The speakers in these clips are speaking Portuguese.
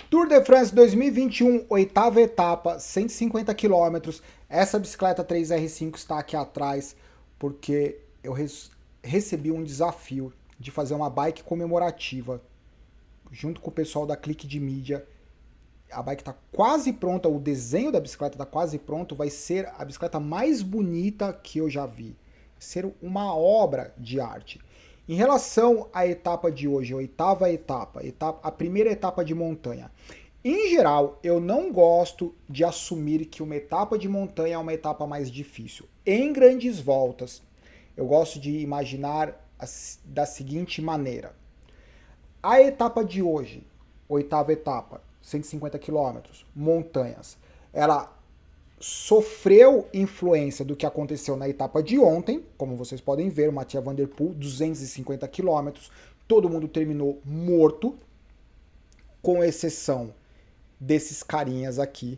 Tour de France 2021, oitava etapa, 150 quilômetros. Essa bicicleta 3R5 está aqui atrás porque eu recebi um desafio de fazer uma bike comemorativa junto com o pessoal da Clique de Mídia. A bike está quase pronta, o desenho da bicicleta está quase pronto, vai ser a bicicleta mais bonita que eu já vi. Vai ser uma obra de arte. Em relação à etapa de hoje, a oitava etapa, a primeira etapa de montanha. Em geral, eu não gosto de assumir que uma etapa de montanha é uma etapa mais difícil. Em grandes voltas, eu gosto de imaginar da seguinte maneira. A etapa de hoje, oitava etapa, 150 quilômetros, montanhas, ela sofreu influência do que aconteceu na etapa de ontem, como vocês podem ver, o Mathieu Van Der Poel, 250 quilômetros, todo mundo terminou morto, com exceção desses carinhas aqui,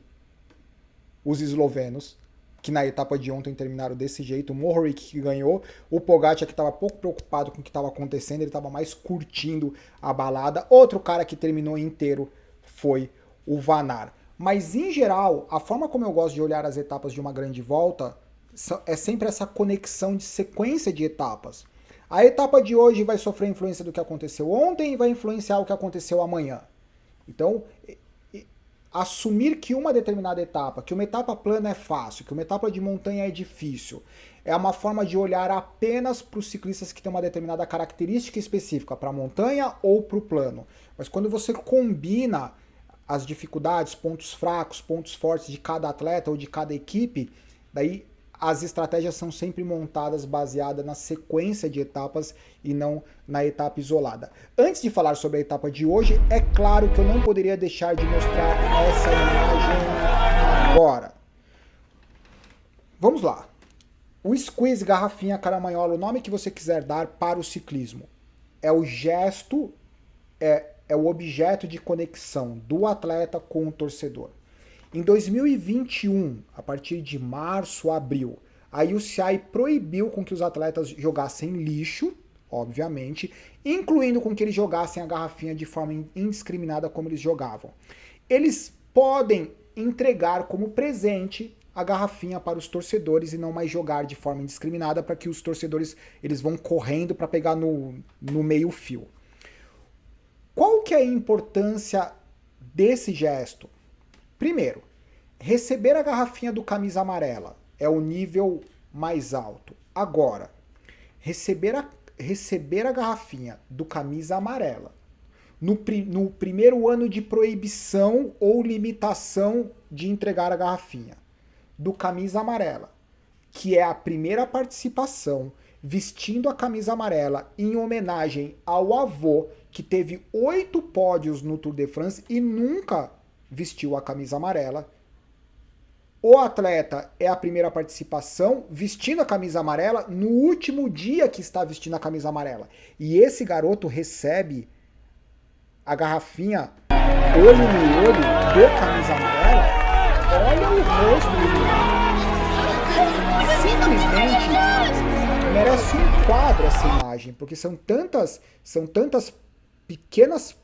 os eslovenos, que na etapa de ontem terminaram desse jeito, o Mohoric que ganhou, o Pogacar que estava pouco preocupado com o que estava acontecendo, ele estava mais curtindo a balada, outro cara que terminou inteiro foi o Van Aert. Mas, em geral, a forma como eu gosto de olhar as etapas de uma grande volta é sempre essa conexão de sequência de etapas. A etapa de hoje vai sofrer influência do que aconteceu ontem e vai influenciar o que aconteceu amanhã. Então, assumir que uma determinada etapa, que uma etapa plana é fácil, que uma etapa de montanha é difícil, é uma forma de olhar apenas para os ciclistas que têm uma determinada característica específica, para a montanha ou para o plano. Mas quando você combina as dificuldades, pontos fracos, pontos fortes de cada atleta ou de cada equipe, daí as estratégias são sempre montadas baseadas na sequência de etapas e não na etapa isolada. Antes de falar sobre a etapa de hoje, é claro que eu não poderia deixar de mostrar essa imagem agora. Vamos lá. O squeeze, garrafinha, caramanhola, o nome que você quiser dar para o ciclismo, é o gesto, é o objeto de conexão do atleta com o torcedor. Em 2021, a partir de março, abril, a UCI proibiu com que os atletas jogassem lixo, obviamente, incluindo com que eles jogassem a garrafinha de forma indiscriminada como eles jogavam. Eles podem entregar como presente a garrafinha para os torcedores e não mais jogar de forma indiscriminada para que os torcedores eles vão correndo para pegar no meio fio. Qual que é a importância desse gesto? Primeiro, receber a garrafinha do camisa amarela é o nível mais alto. Agora, receber a garrafinha do camisa amarela no primeiro ano de proibição ou limitação de entregar a garrafinha do camisa amarela, que é a primeira participação vestindo a camisa amarela em homenagem ao avô que teve 8 pódios no Tour de France e nunca vestiu a camisa amarela. O atleta é a primeira participação vestindo a camisa amarela no último dia que está vestindo a camisa amarela. E esse garoto recebe a garrafinha olho no olho do camisa amarela. Olha o rosto dele. Simplesmente merece um quadro essa imagem, porque são tantas pequenas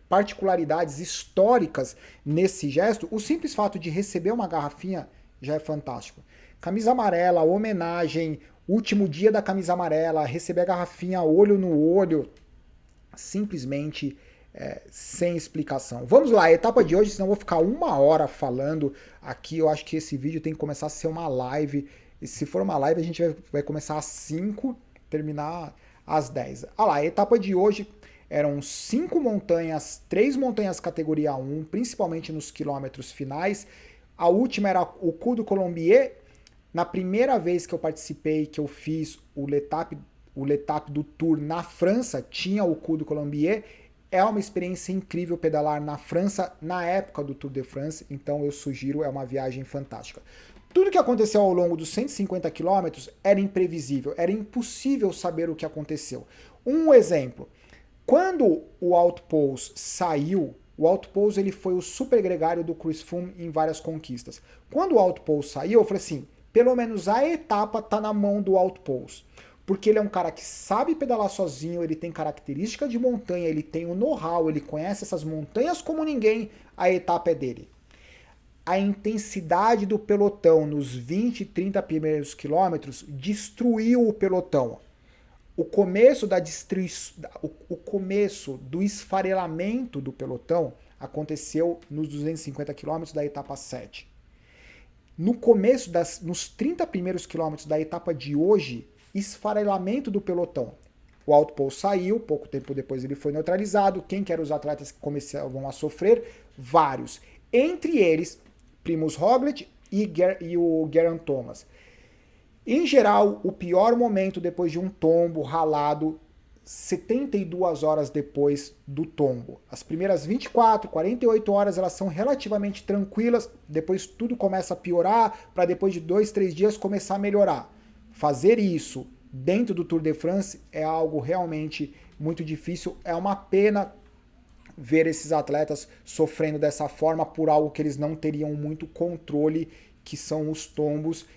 particularidades históricas nesse gesto. O simples fato de receber uma garrafinha já é fantástico. Camisa amarela, homenagem, último dia da camisa amarela, receber a garrafinha olho no olho, simplesmente sem explicação. Vamos lá, a etapa de hoje, senão eu vou ficar 1 hora falando aqui. Eu acho que esse vídeo tem que começar a ser uma live. E se for uma live, a gente vai começar às 5, terminar às 10. Olha lá, a etapa de hoje eram 5 montanhas, 3 montanhas categoria 1, principalmente nos quilômetros finais. A última era o Col du Colombier. Na primeira vez que eu participei, que eu fiz o L'Etape do Tour na França, tinha o Col du Colombier. É uma experiência incrível pedalar na França na época do Tour de France, então eu sugiro, é uma viagem fantástica. Tudo que aconteceu ao longo dos 150 quilômetros era imprevisível, era impossível saber o que aconteceu. Um exemplo, quando o Wout Poels saiu, o Wout Poels ele foi o super gregário do Chris Froome em várias conquistas. Quando o Wout Poels saiu, eu falei assim, pelo menos a etapa tá na mão do Wout Poels. porque ele é um cara que sabe pedalar sozinho, ele tem característica de montanha, ele tem o know-how, ele conhece essas montanhas como ninguém, a etapa é dele. A intensidade do pelotão nos 20, 30 primeiros quilômetros destruiu o pelotão. O começo o começo do esfarelamento do pelotão aconteceu nos 250 quilômetros da etapa 7. No começo, nos 30 primeiros quilômetros da etapa de hoje, esfarelamento do pelotão. O Outpool saiu, pouco tempo depois ele foi neutralizado. Quem que eram os atletas que começavam a sofrer? Vários. Entre eles, Primož Roglič e o Geraint Thomas. Em geral, o pior momento depois de um tombo ralado, 72 horas depois do tombo. As primeiras 24, 48 horas elas são relativamente tranquilas, depois tudo começa a piorar, para depois de 2, 3 dias começar a melhorar. Fazer isso dentro do Tour de France é algo realmente muito difícil, é uma pena ver esses atletas sofrendo dessa forma por algo que eles não teriam muito controle, que são os tombos.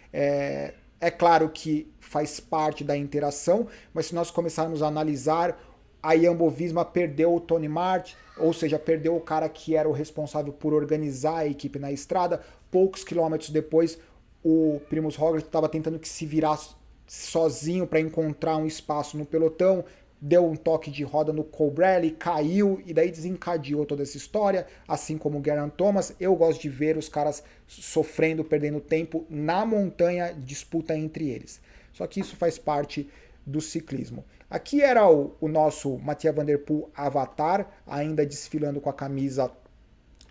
É claro que faz parte da interação, mas se nós começarmos a analisar, a Jumbo-Visma perdeu o Tony Martin, ou seja, perdeu o cara que era o responsável por organizar a equipe na estrada. Poucos quilômetros depois, o Primož Roglič estava tentando que se virar sozinho para encontrar um espaço no pelotão, deu um toque de roda no Colbrelli, caiu e daí desencadeou toda essa história, assim como o Geraint Thomas. Eu gosto de ver os caras sofrendo, perdendo tempo na montanha, disputa entre eles. Só que isso faz parte do ciclismo. Aqui era o nosso Mathieu Van Der Poel avatar, ainda desfilando com a camisa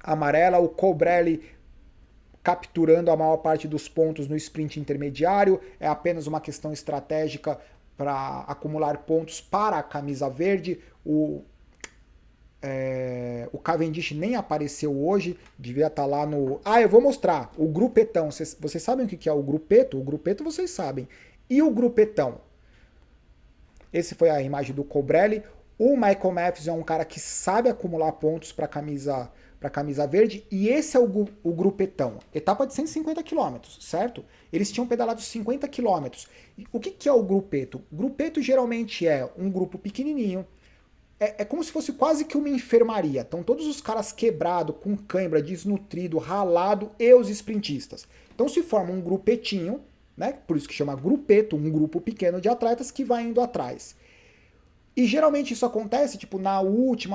amarela, o Colbrelli capturando a maior parte dos pontos no sprint intermediário. É apenas uma questão estratégica para acumular pontos para a camisa verde. O Cavendish nem apareceu hoje, devia estar lá no... eu vou mostrar, o grupetão. Vocês sabem o que é o grupeto? O grupeto vocês sabem. E o grupetão? Esse foi a imagem do Colbrelli. O Michael Matthews é um cara que sabe acumular pontos para a camisa verde, e esse é o grupetão. Etapa de 150 km, certo? Eles tinham pedalado 50 km. O que é o grupeto? Grupeto geralmente é um grupo pequenininho, é como se fosse quase que uma enfermaria. Estão todos os caras quebrados, com cãibra, desnutrido, ralado, e os sprintistas. Então se forma um grupetinho, né? Por isso que chama grupeto, um grupo pequeno de atletas que vai indo atrás. E geralmente isso acontece tipo na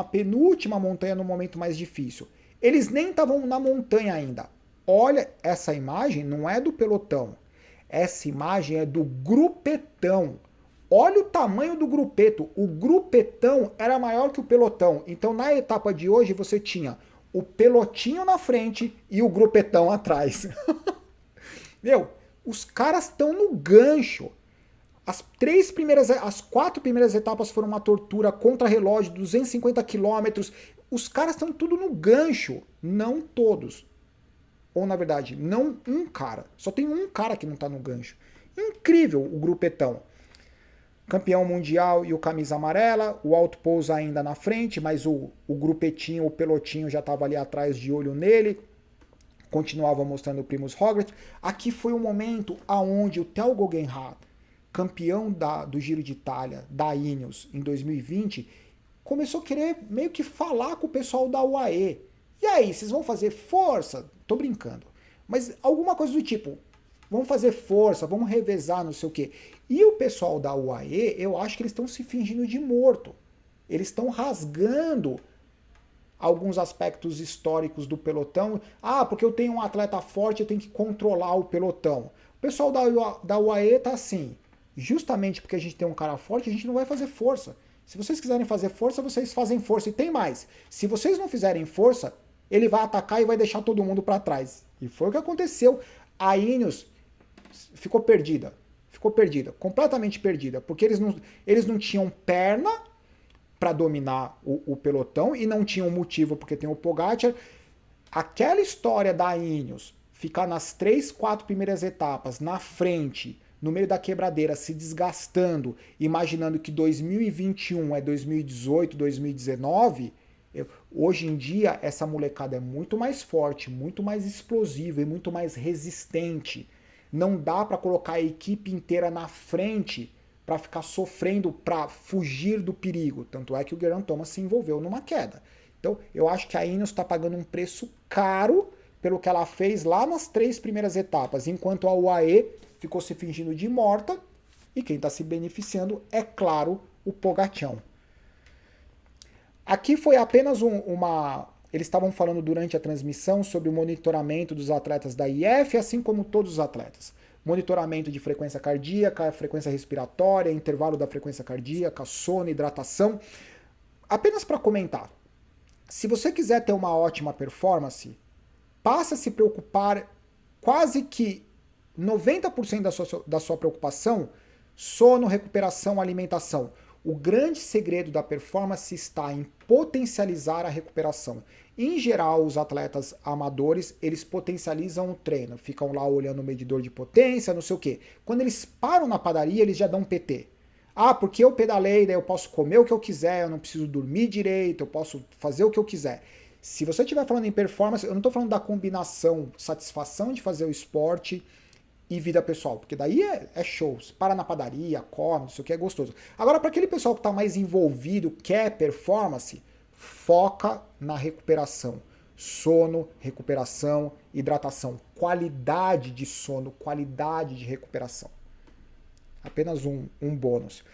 penúltima montanha, no momento mais difícil. Eles nem estavam na montanha ainda. Olha, essa imagem não é do pelotão. Essa imagem é do grupetão. Olha o tamanho do grupeto. O grupetão era maior que o pelotão. Então na etapa de hoje você tinha o pelotinho na frente e o grupetão atrás. Meu, os caras estão no gancho. As 4 primeiras etapas foram uma tortura, contra-relógio, 250 quilômetros. Os caras estão tudo no gancho. Não todos. Ou, na verdade, não um cara. Só tem um cara que não tá no gancho. Incrível o grupetão. Campeão mundial e o camisa amarela. O Outpool ainda na frente, mas o grupetinho, o pelotinho já tava ali atrás de olho nele. Continuava mostrando o Primož Roglič. Aqui foi o momento aonde o Theo Guggenhardt, campeão do Giro de Itália, da Ineos, em 2020, começou a querer meio que falar com o pessoal da UAE. E aí, vocês vão fazer força? Tô brincando. Mas alguma coisa do tipo, vamos fazer força, vamos revezar, não sei o quê. E o pessoal da UAE, eu acho que eles estão se fingindo de morto. Eles estão rasgando alguns aspectos históricos do pelotão. Porque eu tenho um atleta forte, eu tenho que controlar o pelotão. O pessoal da UAE tá assim, justamente porque a gente tem um cara forte, a gente não vai fazer força. Se vocês quiserem fazer força, vocês fazem força. E tem mais, se vocês não fizerem força, ele vai atacar e vai deixar todo mundo para trás. E foi o que aconteceu. A Ineos ficou perdida, completamente perdida, porque eles não tinham perna para dominar o pelotão e não tinham motivo porque tem o Pogacar. Aquela história da Ineos ficar nas 3, 4 primeiras etapas na frente, no meio da quebradeira, se desgastando, imaginando que 2021 é 2018, 2019, hoje em dia essa molecada é muito mais forte, muito mais explosiva e muito mais resistente. Não dá para colocar a equipe inteira na frente para ficar sofrendo, para fugir do perigo. Tanto é que o Geraint Thomas se envolveu numa queda. Então, eu acho que a Ineos está pagando um preço caro pelo que ela fez lá nas 3 primeiras etapas, enquanto a UAE ficou se fingindo de morta, e quem está se beneficiando é, claro, o Pogačar. Aqui foi apenas uma... Eles estavam falando durante a transmissão sobre o monitoramento dos atletas da IF, assim como todos os atletas. Monitoramento de frequência cardíaca, frequência respiratória, intervalo da frequência cardíaca, sono, hidratação. Apenas para comentar, se você quiser ter uma ótima performance, passe a se preocupar quase que 90% da sua preocupação, sono, recuperação, alimentação. O grande segredo da performance está em potencializar a recuperação. Em geral, os atletas amadores, eles potencializam o treino, ficam lá olhando o medidor de potência, não sei o quê. Quando eles param na padaria, eles já dão PT. Ah, porque eu pedalei, daí eu posso comer o que eu quiser, eu não preciso dormir direito, eu posso fazer o que eu quiser. Se você estiver falando em performance, eu não estou falando da combinação, satisfação de fazer o esporte e vida pessoal, porque daí é show. Você para na padaria, come, isso aqui é gostoso. Agora, para aquele pessoal que está mais envolvido, quer performance, foca na recuperação. Sono, recuperação, hidratação, qualidade de sono, qualidade de recuperação. Apenas um bônus.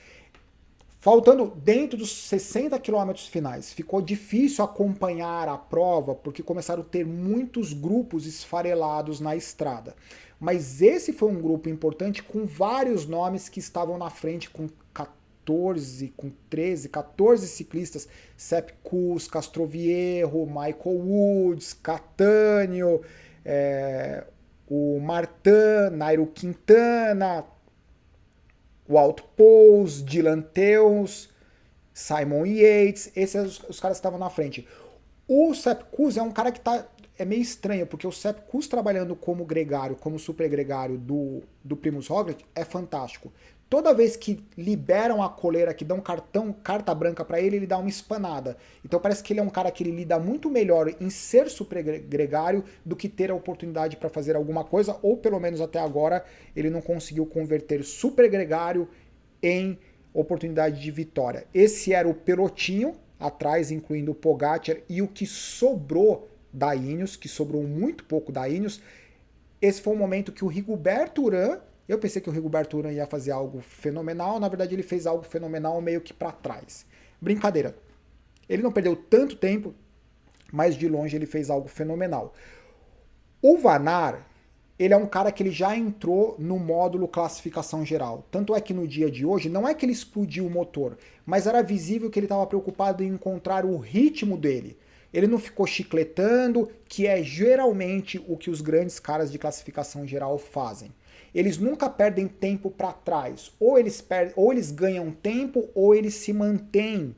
Faltando dentro dos 60 quilômetros finais, ficou difícil acompanhar a prova porque começaram a ter muitos grupos esfarelados na estrada. Mas esse foi um grupo importante com vários nomes que estavam na frente, com 14 ciclistas, Sepp Kuss, Castroviejo, Michael Woods, Cattaneo, o Martin, Nairo Quintana, Wout Poels, Dylan Teuns, Simon Yates, esses os caras que estavam na frente. O Sepp Kuss é um cara que é meio estranho, porque o Sepp Kuss trabalhando como gregário, como super gregário do Primož Roglič é fantástico. Toda vez que liberam a coleira, que dão carta branca para ele, ele dá uma espanada. Então parece que ele é um cara que ele lida muito melhor em ser super gregário do que ter a oportunidade para fazer alguma coisa, ou pelo menos até agora ele não conseguiu converter super gregário em oportunidade de vitória. Esse era o pelotinho atrás, incluindo o Pogačar, e o que sobrou da Ineos, que sobrou muito pouco da Ineos. Esse foi o momento que o Rigoberto Urán, eu pensei que o Rigoberto Urán ia fazer algo fenomenal, na verdade ele fez algo fenomenal meio que para trás. Brincadeira, ele não perdeu tanto tempo, mas de longe ele fez algo fenomenal. O Van Aert, ele é um cara que ele já entrou no módulo classificação geral. Tanto é que no dia de hoje, não é que ele explodiu o motor, mas era visível que ele estava preocupado em encontrar o ritmo dele. Ele não ficou chicletando, que é geralmente o que os grandes caras de classificação geral fazem. Eles nunca perdem tempo para trás. Ou eles ganham tempo, ou eles se mantêm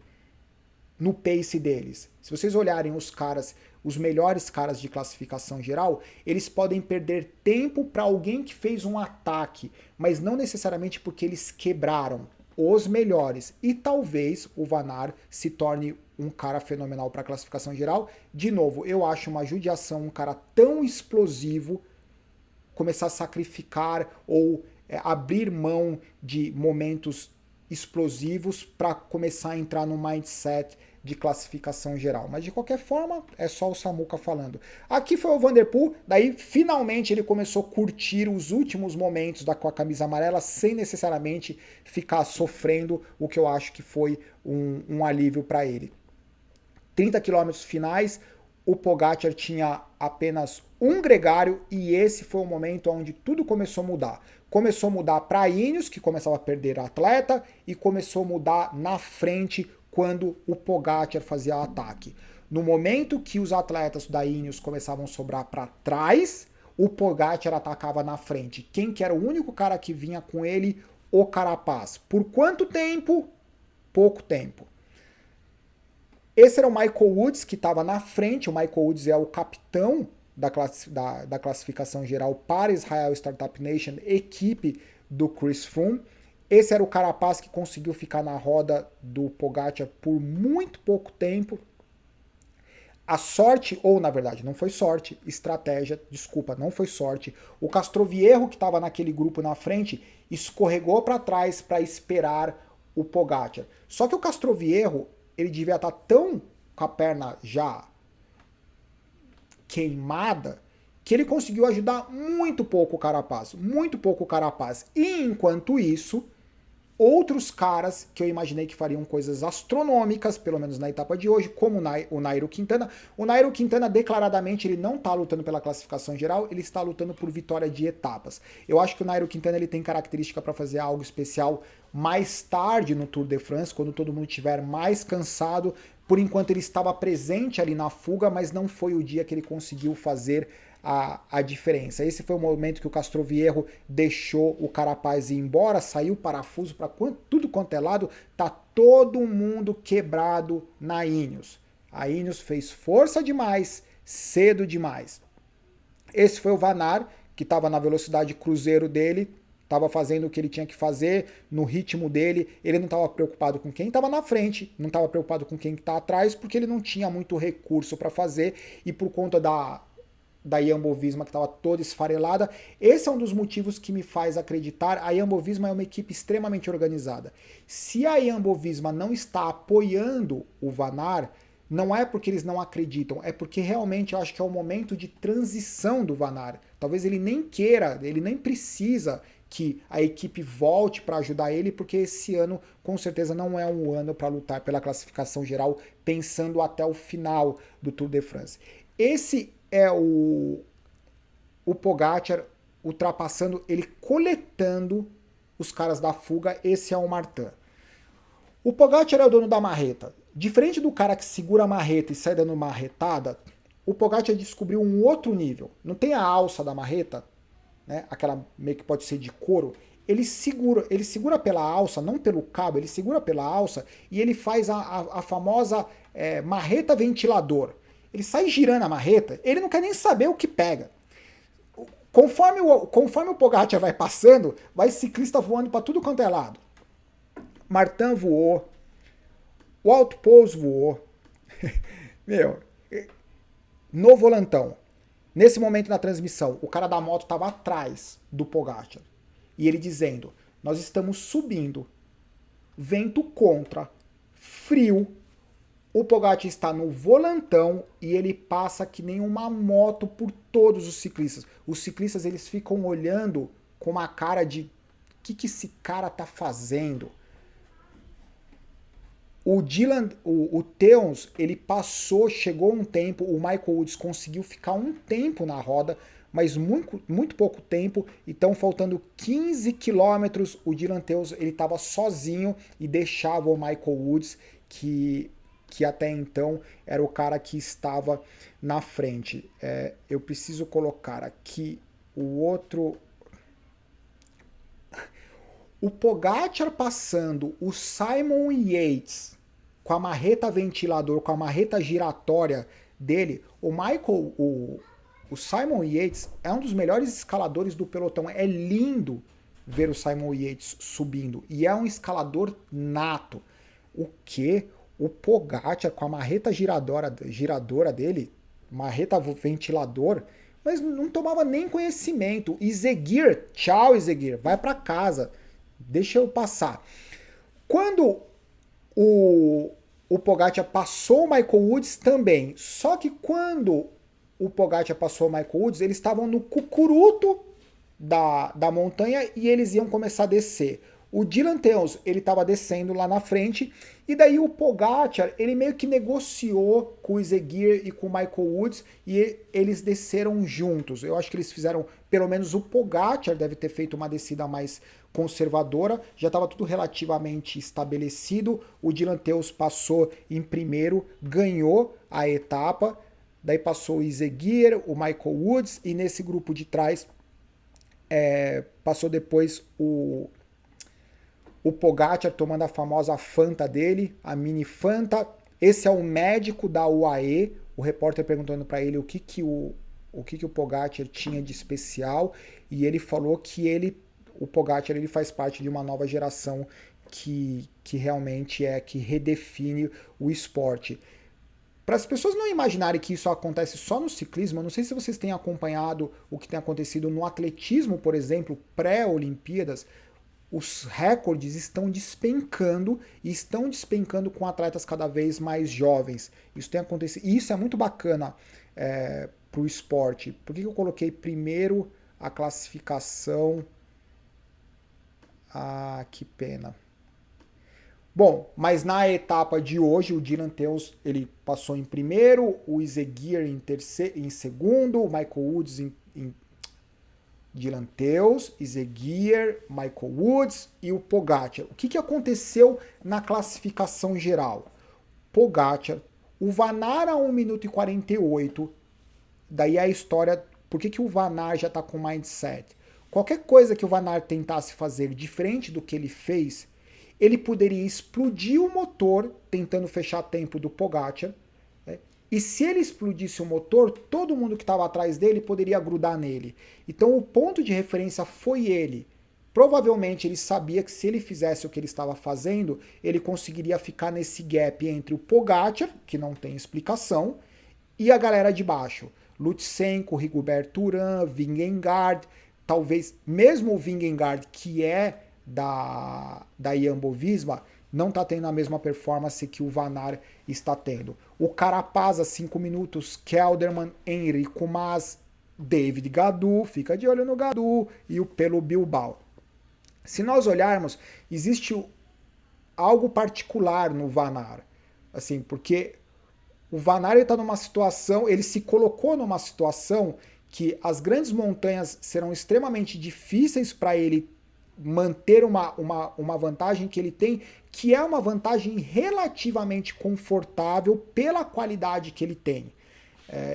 no pace deles. Se vocês olharem os melhores caras de classificação geral, eles podem perder tempo para alguém que fez um ataque, mas não necessariamente porque eles quebraram. Os melhores. E talvez o Van Aert se torne um cara fenomenal para a classificação geral. De novo, eu acho uma judiação um cara tão explosivo começar a sacrificar ou abrir mão de momentos explosivos para começar a entrar no mindset de classificação geral. Mas de qualquer forma, é só o Samuca falando. Aqui foi o Van der Poel, daí finalmente ele começou a curtir os últimos momentos com a camisa amarela sem necessariamente ficar sofrendo, o que eu acho que foi um alívio para ele. 30 quilômetros finais, o Pogačar tinha apenas um gregário e esse foi o momento onde tudo começou a mudar. Começou a mudar para a Ineos, que começava a perder atleta, e começou a mudar na frente quando o Pogačar fazia ataque. No momento que os atletas da Ineos começavam a sobrar para trás, o Pogačar atacava na frente. Quem que era o único cara que vinha com ele? O Carapaz. Por quanto tempo? Pouco tempo. Esse era o Michael Woods, que estava na frente. O Michael Woods é o capitão da classificação geral para Israel Startup Nation, equipe do Chris Froome. Esse era o Carapaz que conseguiu ficar na roda do Pogačar por muito pouco tempo. a sorte, ou na verdade não foi sorte, estratégia, desculpa, não foi sorte. O Castroviejo, que estava naquele grupo na frente, escorregou para trás para esperar o Pogacar. Só que o Castroviejo, ele devia estar tão com a perna já queimada, que ele conseguiu ajudar muito pouco o Carapaz, muito pouco o Carapaz. E enquanto isso, outros caras que eu imaginei que fariam coisas astronômicas, pelo menos na etapa de hoje, como o Nairo Quintana. O Nairo Quintana, declaradamente, ele não está lutando pela classificação geral, ele está lutando por vitória de etapas. Eu acho que o Nairo Quintana ele tem característica para fazer algo especial mais tarde no Tour de France, quando todo mundo estiver mais cansado. Por enquanto ele estava presente ali na fuga, mas não foi o dia que ele conseguiu fazer a diferença. Esse foi o momento que o Castroviejo deixou o Carapaz ir embora, saiu o parafuso para tudo quanto é lado, tá todo mundo quebrado na Ineos. A Ineos fez força demais, cedo demais. Esse foi o Van Aert, que estava na velocidade cruzeiro dele, estava fazendo o que ele tinha que fazer, no ritmo dele, ele não estava preocupado com quem estava na frente, não estava preocupado com quem está atrás, porque ele não tinha muito recurso para fazer, e por conta da Jumbo-Visma, que estava toda esfarelada. Esse é um dos motivos que me faz acreditar. A Jumbo-Visma é uma equipe extremamente organizada. Se a Jumbo-Visma não está apoiando o Van Aert, não é porque eles não acreditam, é porque realmente eu acho que é o momento de transição do Van Aert. Talvez ele nem queira, ele nem precisa que a equipe volte para ajudar ele, porque esse ano com certeza não é um ano para lutar pela classificação geral, pensando até o final do Tour de France. Esse é o Pogacar ultrapassando, ele coletando os caras da fuga, esse é o Martin. O Pogacar é o dono da marreta. Diferente do cara que segura a marreta e sai dando marretada, o Pogacar descobriu um outro nível. Não tem a alça da marreta, né? Aquela meio que pode ser de couro. Ele segura pela alça, não pelo cabo, ele segura pela alça e ele faz a famosa marreta ventilador. Ele sai girando a marreta, ele não quer nem saber o que pega. Conforme o Pogacar vai passando, vai ciclista voando para tudo quanto é lado. Martin voou, o Wout Poels voou. Meu, no volantão, nesse momento na transmissão, o cara da moto estava atrás do Pogacar. E ele dizendo, nós estamos subindo, vento contra, frio, o Pogacar está no volantão e ele passa que nem uma moto por todos os ciclistas. Os ciclistas eles ficam olhando com uma cara de o que esse cara tá fazendo? O Teuns, ele passou, chegou um tempo, o Michael Woods conseguiu ficar um tempo na roda, mas muito pouco tempo, então faltando 15 quilômetros, o Dylan Teuns ele estava sozinho e deixava o Michael Woods, que até então era o cara que estava na frente. Eu preciso colocar aqui o outro... O Pogacar passando o Simon Yates com a marreta ventilador, com a marreta giratória dele, o Simon Yates é um dos melhores escaladores do pelotão. É lindo ver o Simon Yates subindo. E é um escalador nato. O que? O Pogacar com a marreta giradora dele, marreta ventilador, mas não tomava nem conhecimento. Izegir, tchau Izegir, vai para casa. Deixa eu passar. Quando o Pogacar passou o Michael Woods também. Só que quando o Pogacar passou o Michael Woods, eles estavam no cucuruto da montanha e eles iam começar a descer. O Dylan Teuns, ele estava descendo lá na frente, e daí o Pogacar, ele meio que negociou com o Izegir e com o Michael Woods, e eles desceram juntos. Eu acho que eles fizeram, pelo menos o Pogacar deve ter feito uma descida mais conservadora, já estava tudo relativamente estabelecido, o Dylan Teuns passou em primeiro, ganhou a etapa, daí passou o Izegir, o Michael Woods, e nesse grupo de trás passou depois o Pogacar tomando a famosa Fanta dele, a mini Fanta. Esse é o médico da UAE, o repórter perguntando para ele o que o Pogacar tinha de especial, e ele falou que o Pogacar ele faz parte de uma nova geração que realmente que redefine o esporte. para as pessoas não imaginarem que isso acontece só no ciclismo, eu não sei se vocês têm acompanhado o que tem acontecido no atletismo, por exemplo, pré-Olimpíadas, os recordes estão despencando e estão despencando com atletas cada vez mais jovens. Isso tem acontecido. E isso é muito bacana para o esporte. Por que eu coloquei primeiro a classificação? Ah, que pena. Bom, mas na etapa de hoje, o Dylan Teuns ele passou em primeiro, o Iseguier em segundo, o Michael Woods em Dylan Teuns, Iseguier, Michael Woods e o Pogacar. O que aconteceu na classificação geral? Pogacar, o Van Aert a 1 minuto e 48, daí a história, por que o Van Aert já está com mindset? Qualquer coisa que o Van Aert tentasse fazer diferente do que ele fez, ele poderia explodir o motor tentando fechar tempo do Pogacar, né? E se ele explodisse o motor, todo mundo que estava atrás dele poderia grudar nele. Então o ponto de referência foi ele. Provavelmente ele sabia que se ele fizesse o que ele estava fazendo, ele conseguiria ficar nesse gap entre o Pogacar, que não tem explicação, e a galera de baixo. Lutsenko, Rigoberto Urán, Vingegaard, talvez mesmo o Vingegaard, que é da Jumbo-Visma, não está tendo a mesma performance que o Van Aert está tendo. O Carapaz a 5 minutos, Kelderman, Enrico Mas, David Gaudu, fica de olho no Gaudu, e o Pelo Bilbao. Se nós olharmos, existe algo particular no Van Aert, assim, porque o Van Aert está numa situação, ele se colocou numa situação que as grandes montanhas serão extremamente difíceis para ele manter uma vantagem que ele tem, que é uma vantagem relativamente confortável pela qualidade que ele tem.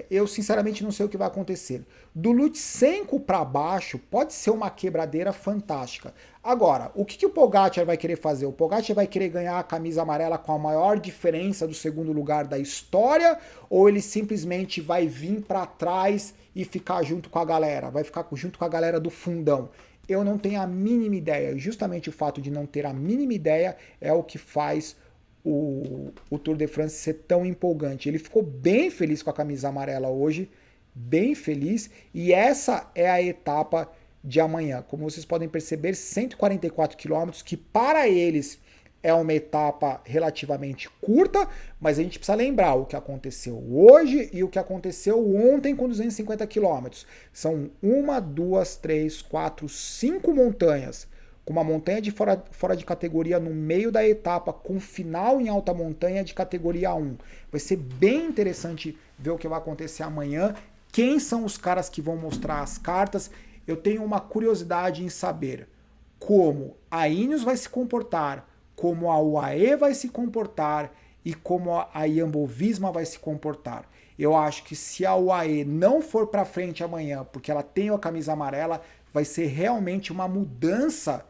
Eu sinceramente não sei o que vai acontecer. Do Lutsenko para baixo pode ser uma quebradeira fantástica. Agora, o que o Pogacar vai querer fazer? O Pogacar vai querer ganhar a camisa amarela com a maior diferença do segundo lugar da história, ou ele simplesmente vai vir para trás e ficar junto com a galera? Vai ficar junto com a galera do fundão? Eu não tenho a mínima ideia. Justamente o fato de não ter a mínima ideia é o que faz o Tour de France ser tão empolgante. Ele ficou bem feliz com a camisa amarela hoje, bem feliz, e essa é a etapa de amanhã. Como vocês podem perceber, 144 quilômetros, que para eles é uma etapa relativamente curta, mas a gente precisa lembrar o que aconteceu hoje e o que aconteceu ontem com 250 quilômetros. São 1, 2, 3, 4, 5 montanhas, com uma montanha de fora de categoria no meio da etapa, com final em alta montanha de categoria 1. Vai ser bem interessante ver o que vai acontecer amanhã, quem são os caras que vão mostrar as cartas. Eu tenho uma curiosidade em saber como a Ineos vai se comportar, como a UAE vai se comportar e como a Jumbo-Visma vai se comportar. Eu acho que se a UAE não for para frente amanhã, porque ela tem a camisa amarela, vai ser realmente uma mudança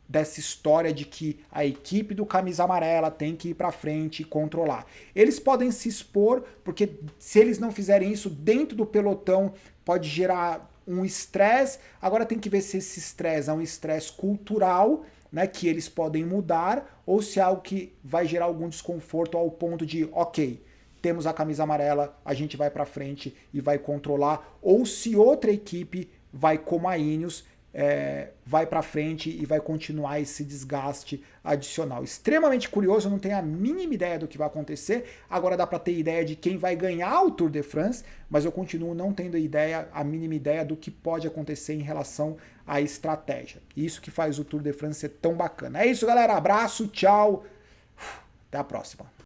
dessa história de que a equipe do camisa amarela tem que ir para frente e controlar. Eles podem se expor, porque se eles não fizerem isso dentro do pelotão, pode gerar um estresse. Agora tem que ver se esse estresse é um estresse cultural, né, que eles podem mudar, ou se é algo que vai gerar algum desconforto ao ponto de, ok, temos a camisa amarela, a gente vai para frente e vai controlar, ou se outra equipe vai como a Ineos, vai para frente e vai continuar esse desgaste adicional. Extremamente curioso, eu não tenho a mínima ideia do que vai acontecer. Agora dá para ter ideia de quem vai ganhar o Tour de France, mas eu continuo não tendo a mínima ideia do que pode acontecer em relação à estratégia. Isso que faz o Tour de France ser tão bacana. É isso, galera. Abraço, tchau. Até a próxima.